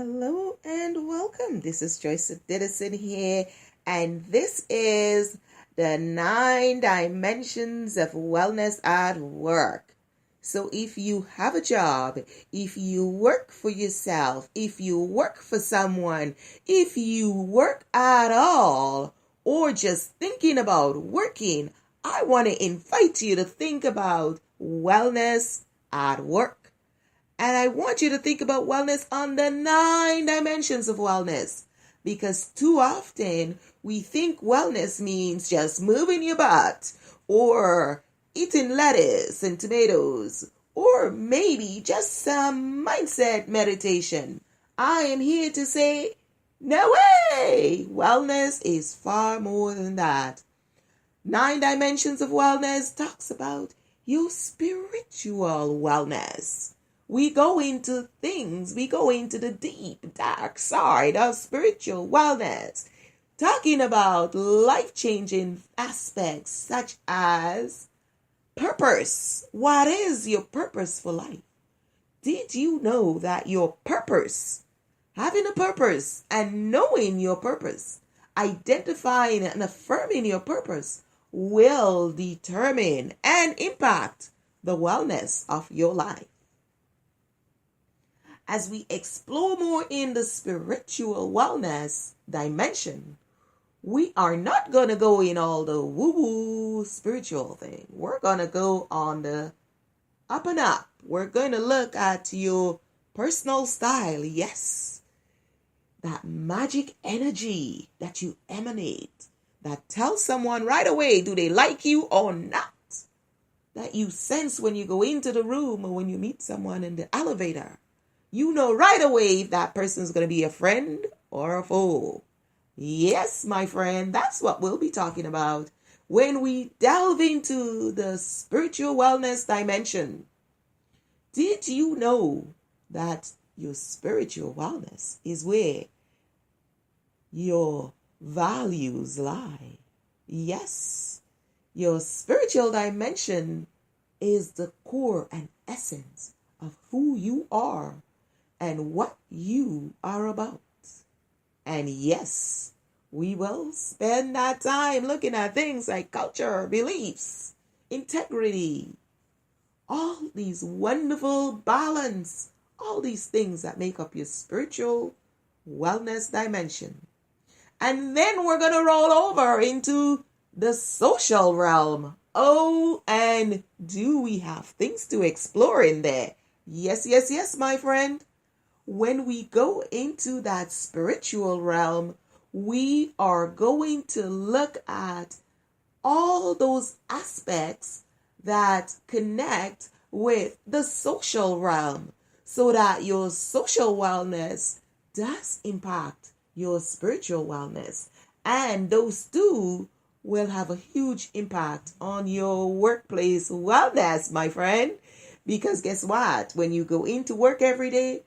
Hello and welcome. This is Joyce Didison here, and this is the 9 dimensions of wellness at work. So if you have a job, if you work for yourself, if you work for someone, if you work at all, or just thinking about working, I want to invite you to think about wellness at work. And I want you to think about wellness on the 9 dimensions of wellness. Because too often we think wellness means just moving your butt or eating lettuce and tomatoes or maybe just some mindset meditation. I am here to say, no way! Wellness is far more than that. 9 dimensions of wellness talks about your spiritual wellness. We go into the deep, dark side of spiritual wellness, talking about life-changing aspects such as purpose. What is your purpose for life? Did you know that your purpose, having a purpose and knowing your purpose, identifying and affirming your purpose, will determine and impact the wellness of your life? As we explore more in the spiritual wellness dimension, we are not going to go in all the woo-woo spiritual thing. We're going to go on the up and up. We're going to look at your personal style. Yes, that magic energy that you emanate that tells someone right away, do they like you or not? That you sense when you go into the room or when you meet someone in the elevator. You know right away if that person is going to be a friend or a foe. Yes, my friend, that's what we'll be talking about when we delve into the spiritual wellness dimension. Did you know that your spiritual wellness is where your values lie? Yes, your spiritual dimension is the core and essence of who you are and what you are about. And yes, we will spend that time looking at things like culture, beliefs, integrity, all these wonderful balance, all these things that make up your spiritual wellness dimension. And then we're going to roll over into the social realm. Oh, and do we have things to explore in there? Yes, my friend. When we go into that spiritual realm, we are going to look at all those aspects that connect with the social realm so that your social wellness does impact your spiritual wellness. And those two will have a huge impact on your workplace wellness, my friend. Because guess what? When you go into work every day,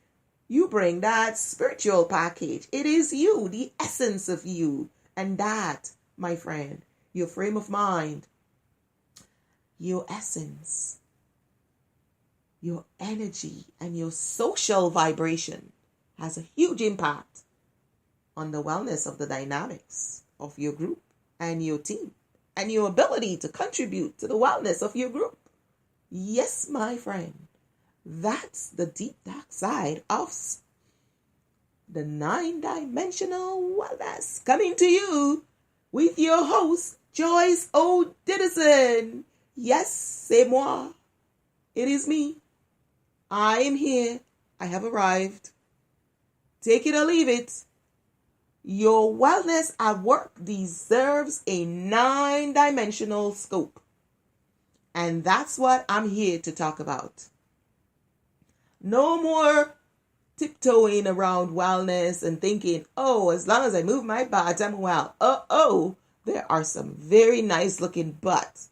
you bring that spiritual package. It is you, the essence of you. And that, my friend, your frame of mind, your essence, your energy, and your social vibration has a huge impact on the wellness of the dynamics of your group and your team and your ability to contribute to the wellness of your group. Yes, my friend. That's the deep dark side of the 9-dimensional wellness. Coming to you with your host, Joyce O. Didison. Yes, c'est moi. It is me. I am here. I have arrived. Take it or leave it. Your wellness at work deserves a 9-dimensional scope. And that's what I'm here to talk about. No more tiptoeing around wellness and thinking, oh, as long as I move my butt, I'm well. There are some very nice looking butts,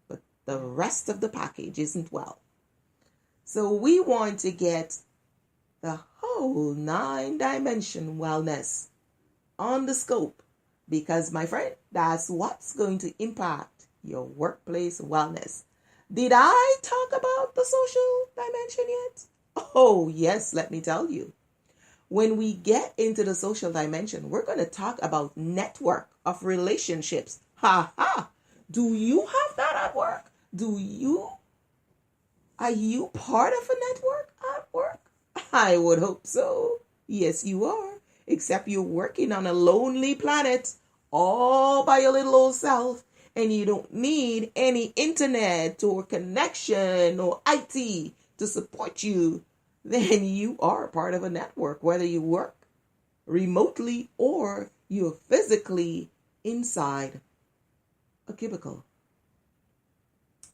but the rest of the package isn't well. So we want to get the whole 9-dimension wellness on the scope because, my friend, that's what's going to impact your workplace wellness. Did I talk about the social dimension yet? Oh, yes, let me tell you. When we get into the social dimension, we're going to talk about network of relationships. Ha ha. Do you have that at work? Are you part of a network at work? I would hope so. Yes, you are. Except you're working on a lonely planet all by your little old self, and you don't need any internet or connection or IT to support you. Then you are part of a network, whether you work remotely or you're physically inside a cubicle.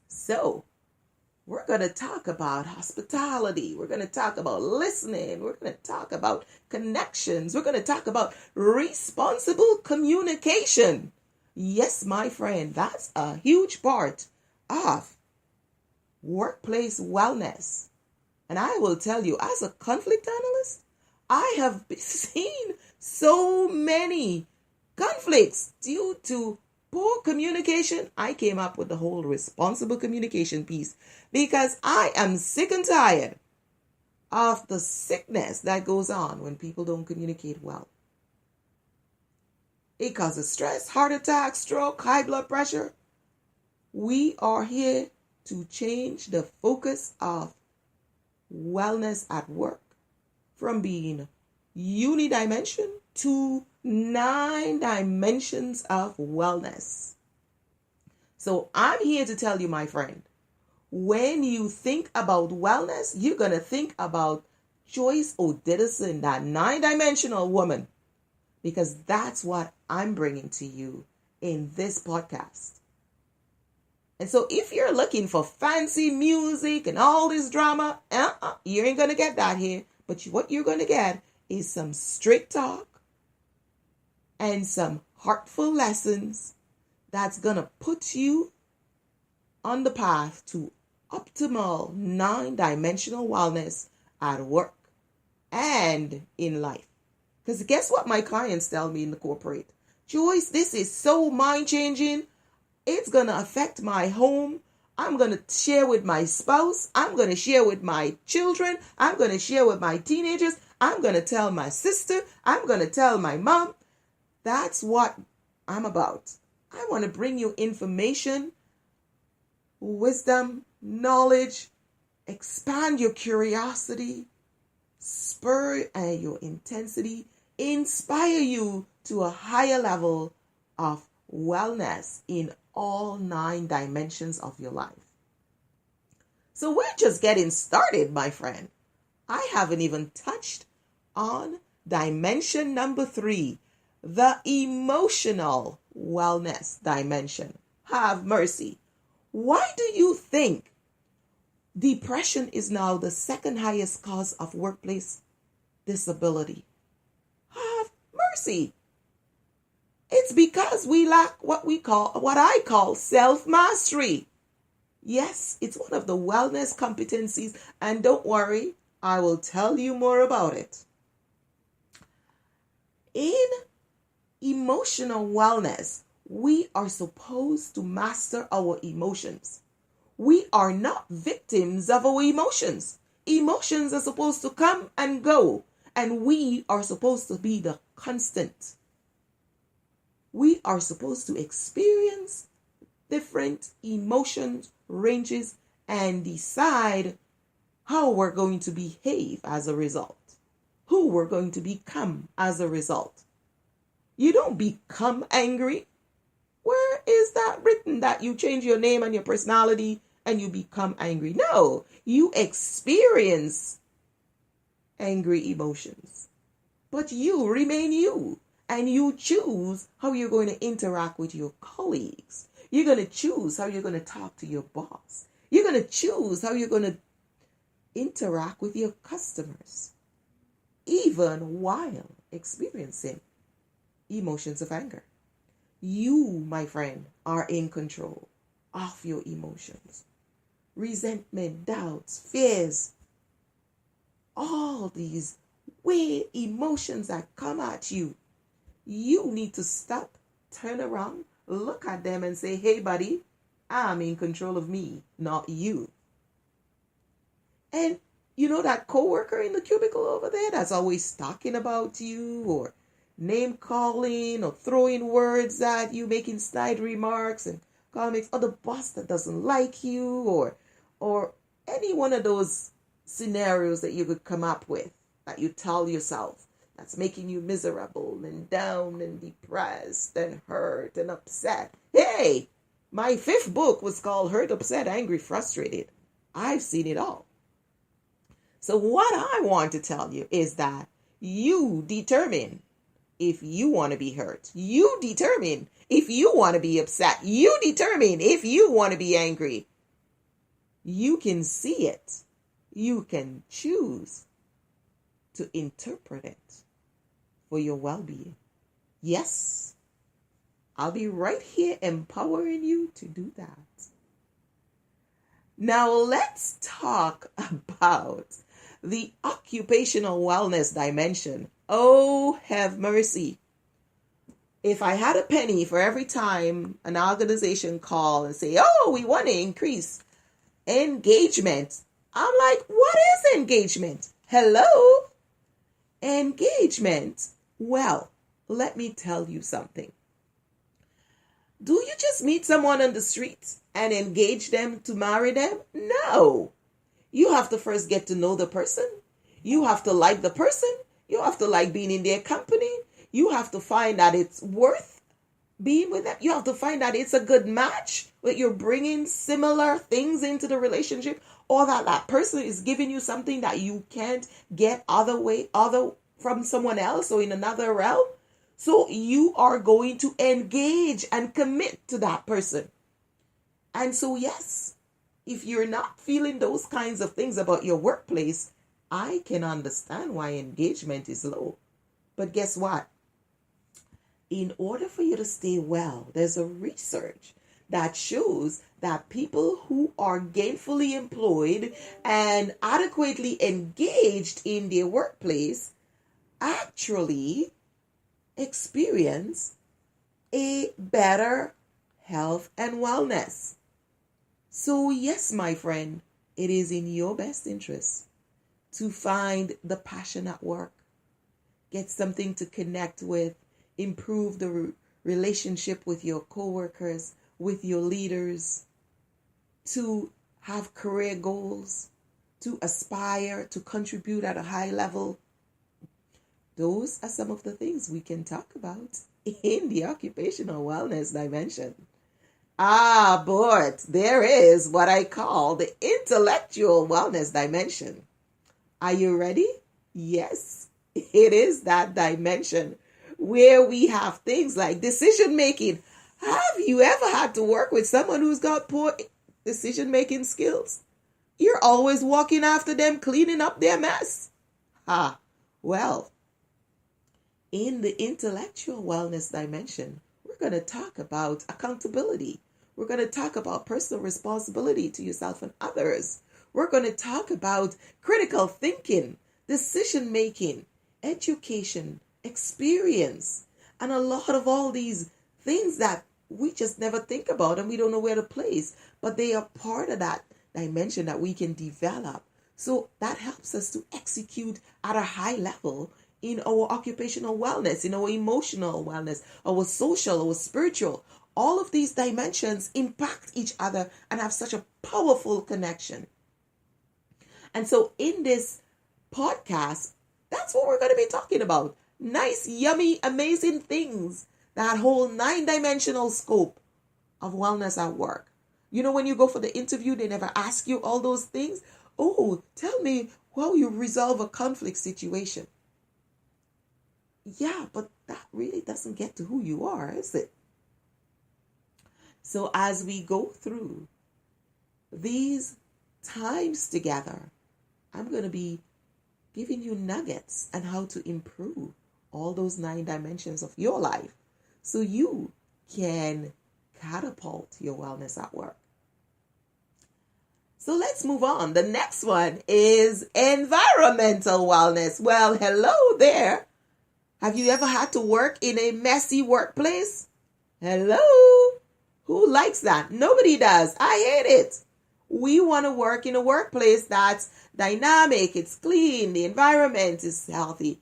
So, we're going to talk about hospitality. We're going to talk about listening. We're going to talk about connections. We're going to talk about responsible communication. Yes, my friend, that's a huge part of workplace wellness. And I will tell you, as a conflict analyst, I have seen so many conflicts due to poor communication. I came up with the whole responsible communication piece because I am sick and tired of the sickness that goes on when people don't communicate well. It causes stress, heart attack, stroke, high blood pressure. We are here to change the focus of wellness at work from being unidimension to 9 dimensions of wellness. So I'm here to tell you, my friend, when you think about wellness, you're going to think about Joyce Odidison, that 9-dimensional woman, because that's what I'm bringing to you in this podcast. And so if you're looking for fancy music and all this drama, you ain't going to get that here. But what you're going to get is some straight talk and some heartful lessons that's going to put you on the path to optimal 9-dimensional wellness at work and in life. Because guess what my clients tell me in the corporate? Joyce, this is so mind-changing. It's going to affect my home. I'm going to share with my spouse. I'm going to share with my children. I'm going to share with my teenagers. I'm going to tell my sister. I'm going to tell my mom. That's what I'm about. I want to bring you information, wisdom, knowledge, expand your curiosity, spur your intensity, inspire you to a higher level of wellness in all 9 dimensions of your life. So we're just getting started, my friend. I haven't even touched on dimension number 3, the emotional wellness dimension. Have mercy. Why do you think depression is now the 2nd highest cause of workplace disability? Have mercy. It's because we lack what I call self-mastery. Yes, it's one of the wellness competencies, and don't worry, I will tell you more about it. In emotional wellness, we are supposed to master our emotions. We are not victims of our emotions. Emotions are supposed to come and go, and we are supposed to be the constant. We are supposed to experience different emotions, ranges, and decide how we're going to behave as a result, who we're going to become as a result. You don't become angry. Where is that written that you change your name and your personality and you become angry? No, you experience angry emotions, but you remain you. And you choose how you're going to interact with your colleagues. You're going to choose how you're going to talk to your boss. You're going to choose how you're going to interact with your customers, even while experiencing emotions of anger. You, my friend, are in control of your emotions. Resentment, doubts, fears, all these weird emotions that come at you. You need to stop, turn around, look at them and say, hey, buddy, I'm in control of me, not you. And You know that coworker in the cubicle over there that's always talking about you or name calling or throwing words at you, making snide remarks and comments, or the boss that doesn't like you, or any one of those scenarios that you could come up with that you tell yourself that's making you miserable and down and depressed and hurt and upset. Hey, my 5th book was called Hurt, Upset, Angry, Frustrated. I've seen it all. So what I want to tell you is that you determine if you want to be hurt. You determine if you want to be upset. You determine if you want to be angry. You can see it. You can choose to interpret it for your well-being. Yes, I'll be right here empowering you to do that. Now let's talk about the occupational wellness dimension. Oh, have mercy. If I had a penny for every time an organization call and say, oh, we want to increase engagement, I'm like, what is engagement? Hello? Engagement. Well, let me tell you something. Do you just meet someone on the street and engage them to marry them? No. You have to first get to know the person. You have to like the person. You have to like being in their company. You have to find that it's worth being with them. You have to find that it's a good match, that you're bringing similar things into the relationship, or that person is giving you something that you can't get other from someone else or in another realm. So you are going to engage and commit to that person. And so, yes, if you're not feeling those kinds of things about your workplace, I can understand why engagement is low. But guess what? In order for you to stay well, there's a research that shows that people who are gainfully employed and adequately engaged in their workplace actually experience a better health and wellness. So yes, my friend, it is in your best interest to find the passion at work, get something to connect with, improve the relationship with your coworkers, with your leaders, to have career goals, to aspire to contribute at a high level. Those are some of the things we can talk about in the occupational wellness dimension. But there is what I call the intellectual wellness dimension. Are you ready? Yes, it is that dimension where we have things like decision making. Have you ever had to work with someone who's got poor decision making skills? You're always walking after them, cleaning up their mess. Well, in the intellectual wellness dimension, we're going to talk about accountability. We're going to talk about personal responsibility to yourself and others. We're going to talk about critical thinking, decision making, education, experience, and a lot of all these things that we just never think about and we don't know where to place, but they are part of that dimension that we can develop. So that helps us to execute at a high level in our occupational wellness, in our emotional wellness, our social, our spiritual. All of these dimensions impact each other and have such a powerful connection. And so in this podcast, that's what we're going to be talking about. Nice, yummy, amazing things. That whole 9-dimensional scope of wellness at work. You know, when you go for the interview, they never ask you all those things. Oh, tell me how you resolve a conflict situation. Yeah, but that really doesn't get to who you are, is it? So as we go through these times together, I'm going to be giving you nuggets on how to improve all those 9 dimensions of your life so you can catapult your wellness at work. So let's move on. The next one is environmental wellness. Well, hello there. Have you ever had to work in a messy workplace? Hello? Who likes that? Nobody does. I hate it. We want to work in a workplace that's dynamic, it's clean, the environment is healthy.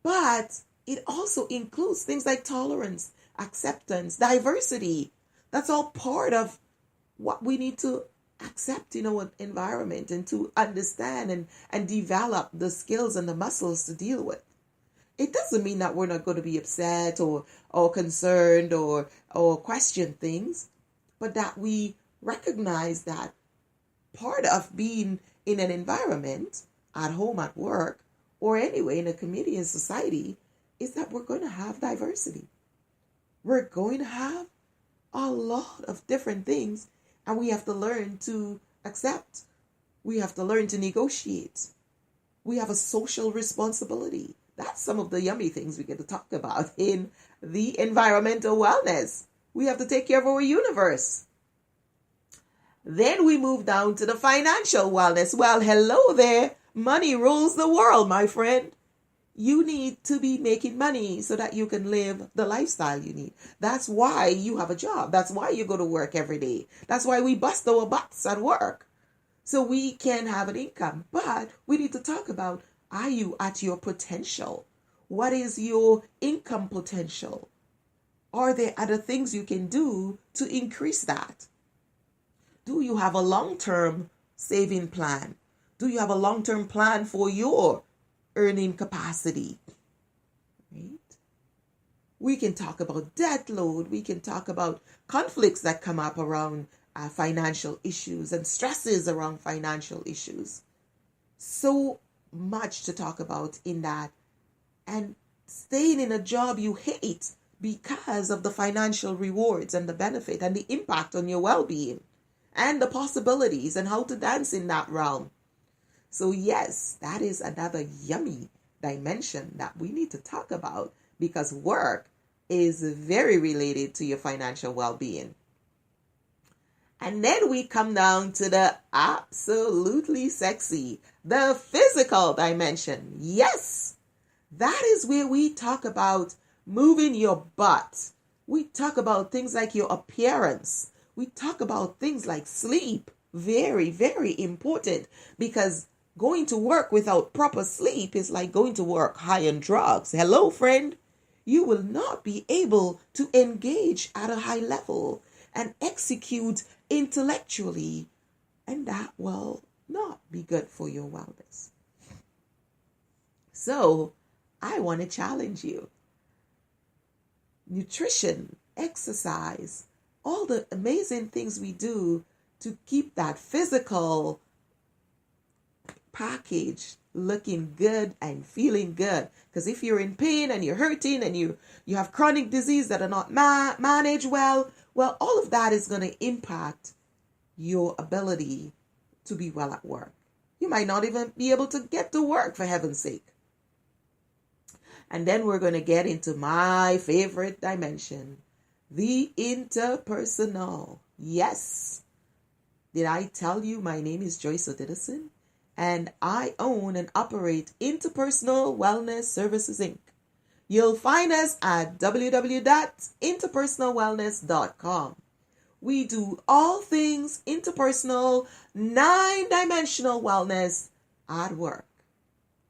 But it also includes things like tolerance, acceptance, diversity. That's all part of what we need to accept in our environment and to understand and develop the skills and the muscles to deal with. It doesn't mean that we're not going to be upset or concerned or question things, but that we recognize that part of being in an environment, at home, at work, or anyway in a community and society, is that we're going to have diversity. We're going to have a lot of different things, and we have to learn to accept. We have to learn to negotiate. We have a social responsibility. That's some of the yummy things we get to talk about in the environmental wellness. We have to take care of our universe. Then we move down to the financial wellness. Well, hello there. Money rules the world, my friend. You need to be making money so that you can live the lifestyle you need. That's why you have a job. That's why you go to work every day. That's why we bust our butts at work, so we can have an income. But we need to talk about, are you at your potential? What is your income potential? Are there other things you can do to increase that? Do you have a long-term saving plan? Do you have a long-term plan for your earning capacity? Right? We can talk about debt load. We can talk about conflicts that come up around financial issues and stresses around financial issues. So much to talk about in that. And staying in a job you hate because of the financial rewards and the benefit and the impact on your well-being and the possibilities and how to dance in that realm. So yes, that is another yummy dimension that we need to talk about, because work is very related to your financial well-being. And then we come down to the absolutely sexy, the physical dimension. Yes, that is where we talk about moving your butt. We talk about things like your appearance. We talk about things like sleep. Very, very important, because going to work without proper sleep is like going to work high on drugs. Hello, friend. You will not be able to engage at a high level and execute intellectually, and that will not be good for your wellness. So I want to challenge you. Nutrition, exercise, all the amazing things we do to keep that physical package looking good and feeling good. Because if you're in pain and you're hurting and you have chronic disease that are not managed well, all of that is going to impact your ability to be well at work. You might not even be able to get to work, for heaven's sake. And then we're going to get into my favorite dimension, the interpersonal. Yes. Did I tell you my name is Joyce Odidison? And I own and operate Interpersonal Wellness Services, Inc. You'll find us at www.interpersonalwellness.com. We do all things interpersonal, 9-dimensional wellness at work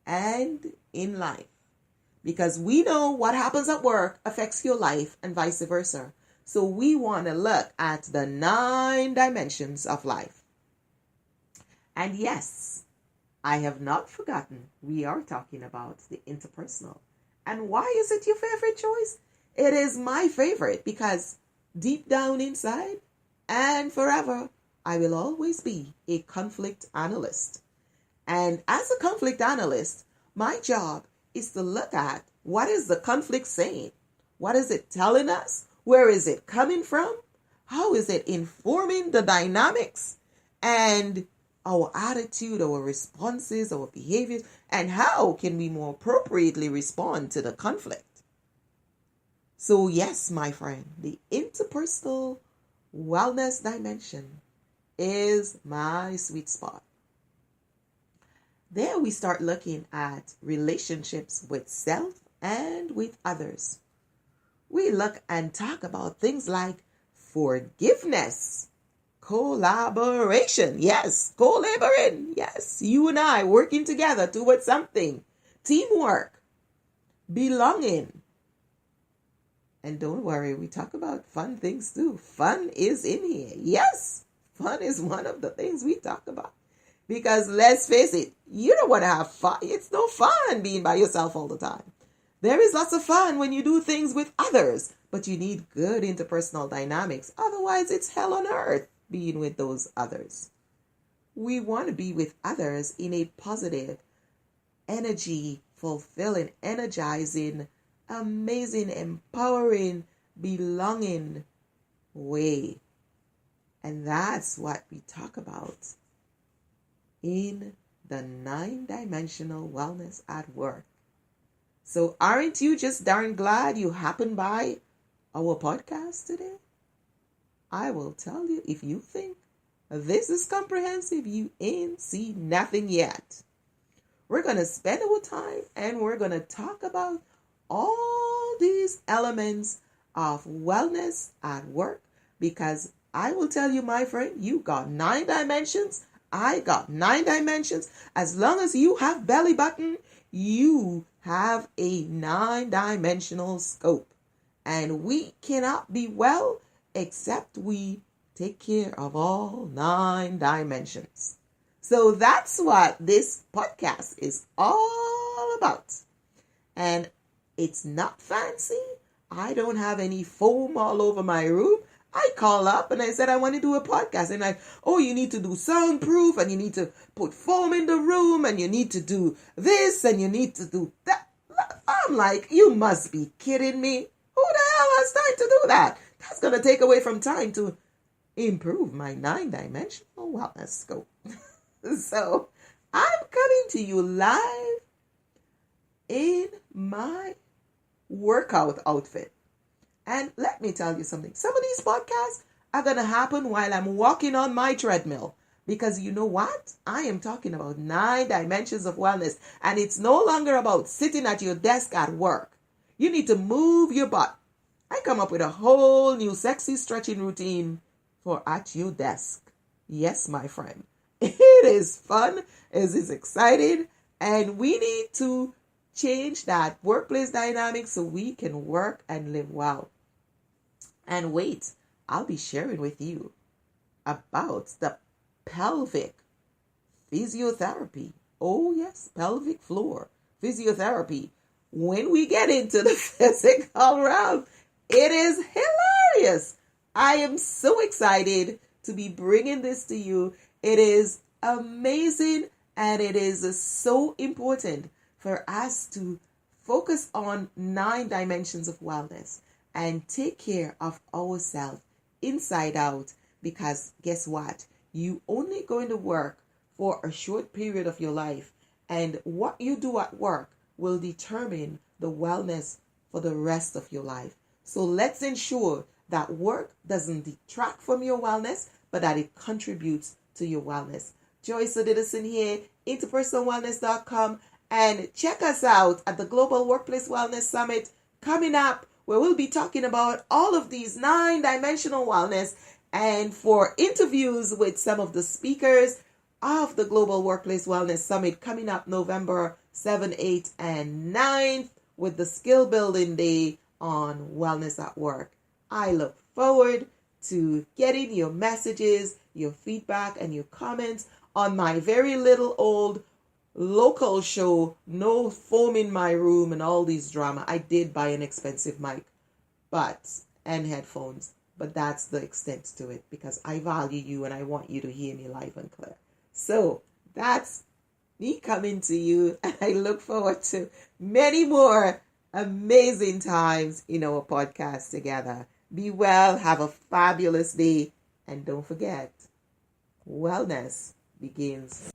and in life. Because we know what happens at work affects your life and vice versa. So we want to look at the 9 dimensions of life. And yes, I have not forgotten, we are talking about the interpersonal. And why is it your favorite choice? It is my favorite because deep down inside and forever, I will always be a conflict analyst. And as a conflict analyst, my job is to look at what is the conflict saying? What is it telling us? Where is it coming from? How is it informing the dynamics and our attitude, our responses, our behaviors, and how can we more appropriately respond to the conflict? So yes, my friend, the interpersonal wellness dimension is my sweet spot. There we start looking at relationships with self and with others. We look and talk about things like forgiveness, collaboration. Yes, collaborating. Yes, you and I working together towards something. Teamwork, belonging. And don't worry, we talk about fun things too. Fun is in here. Yes, fun is one of the things we talk about. Because let's face it, you don't want to have fun. It's no fun being by yourself all the time. There is lots of fun when you do things with others, but you need good interpersonal dynamics. Otherwise, it's hell on earth being with those others. We want to be with others in a positive, energy, fulfilling, energizing, amazing, empowering, belonging way. And that's what we talk about in the 9-dimensional wellness at work. So aren't you just darn glad you happened by our podcast today? I will tell you, if you think this is comprehensive, you ain't seen nothing yet. We're going to spend our time and we're going to talk about all these elements of wellness at work, because I will tell you, my friend, you got 9 dimensions. I got 9 dimensions. As long as you have belly button, you have a 9-dimensional scope. And we cannot be well except we take care of all 9 dimensions. So that's what this podcast is all about. And it's not fancy. I don't have any foam all over my room. I call up and I said, I want to do a podcast. And you need to do soundproof, and you need to put foam in the room, and you need to do this, and you need to do that. I'm like, you must be kidding me. Who the hell has time to do that? That's going to take away from time to improve my 9-dimensional wellness scope. So I'm coming to you live in my workout outfit. And let me tell you something. Some of these podcasts are going to happen while I'm walking on my treadmill. Because you know what? I am talking about 9 dimensions of wellness. And it's no longer about sitting at your desk at work. You need to move your butt. I come up with a whole new sexy stretching routine for at your desk. Yes, my friend. It is fun. It is exciting. And we need to change that workplace dynamic so we can work and live well. And wait, I'll be sharing with you about the pelvic physiotherapy. Oh yes, pelvic floor physiotherapy. When we get into the physical realm, it is hilarious. I am so excited to be bringing this to you. It is amazing, and it is so important for us to focus on 9 dimensions of wellness and take care of ourselves inside out, because guess what? You only going to work for a short period of your life, and what you do at work will determine the wellness for the rest of your life. So let's ensure that work doesn't detract from your wellness, but that it contributes to your wellness. Joyce Odidison here, interpersonalwellness.com, and check us out at the Global Workplace Wellness Summit coming up, where we'll be talking about all of these 9-dimensional wellness, and for interviews with some of the speakers of the Global Workplace Wellness Summit coming up November 7th, 8th, and 9th with the Skill Building Day on Wellness at Work. I look forward to getting your messages, your feedback, and your comments on my very little old local show, No Foam in My Room and all these drama. I did buy an expensive mic and headphones, but that's the extent to it, because I value you and I want you to hear me live and clear. So that's me coming to you, and I look forward to many more amazing times in our podcast together. Be well, have a fabulous day, and don't forget, wellness begins